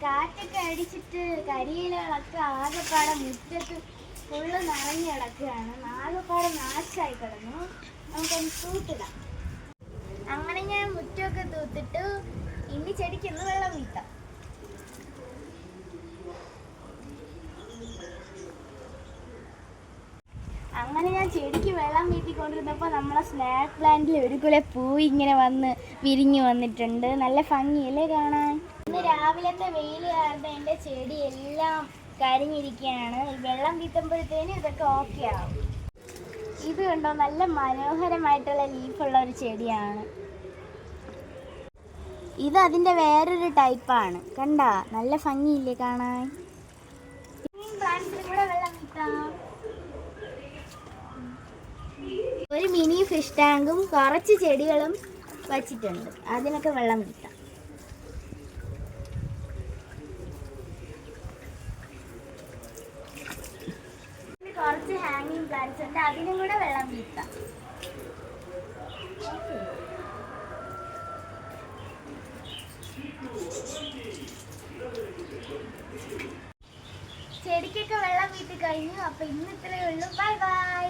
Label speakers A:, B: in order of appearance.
A: കാറ്റൊക്കെ അടിച്ചിട്ട് കരിയിലകളൊക്കെ ആകെപ്പാടെ മുറ്റത്ത് ഫുള്ള് നിറഞ്ഞു കിടക്കുകയാണ്. ആകെപ്പാടെ നാശമായി കിടന്നു. നമുക്കൊന്ന് തൂത്തിടാം. അങ്ങനെ ഞാൻ മുറ്റമൊക്കെ തൂത്തിട്ട് ഇനി ചെടിക്കൊന്ന് വെള്ളം വീട്ടാം. അങ്ങനെ ഞാൻ ചെടിക്ക് വെള്ളം വീട്ടിക്കൊണ്ടിരുന്നപ്പോൾ നമ്മളെ സ്നാക്ക് പ്ലാന്റിൽ ഒരു കുല പൂ ഇങ്ങനെ വന്ന് വിരിഞ്ഞു വന്നിട്ടുണ്ട്. നല്ല ഭംഗിയല്ലേ കാണാൻ. ഇന്ന് രാവിലത്തെ വെയിൽ കാരണം എൻ്റെ ചെടി എല്ലാം കരിഞ്ഞിരിക്കുകയാണ്. വെള്ളം വീട്ടുമ്പോഴത്തേനും ഇതൊക്കെ ഓക്കെ ആവും. ഇത് കണ്ടോ, നല്ല മനോഹരമായിട്ടുള്ള ലീഫുള്ള ഒരു ചെടിയാണ്. ഇത് അതിൻ്റെ വേറൊരു ടൈപ്പാണ്. കണ്ടാ, നല്ല ഭംഗിയില്ലേ കാണാൻ. പ്ലാന്റ്സിനും കൂടെ വെള്ളം വീട്ടാം. ഒരു മിനി ഫിഷ് ടാങ്കും കുറച്ച് ചെടികളും വച്ചിട്ടുണ്ട്. അതിനൊക്കെ വെള്ളം വീട്ടാം. കുറച്ച് ഹാങ്ങിങ് പ്ലാന്റ്സ് ഉണ്ട്, അതിനും കൂടെ വെള്ളം വീട്ടാം. ചെടിക്കൊക്കെ വെള്ളം വീട്ടി കഴിഞ്ഞു. അപ്പോൾ ഇന്ന് ഇത്രയേ ഉള്ളൂ. Bye bye.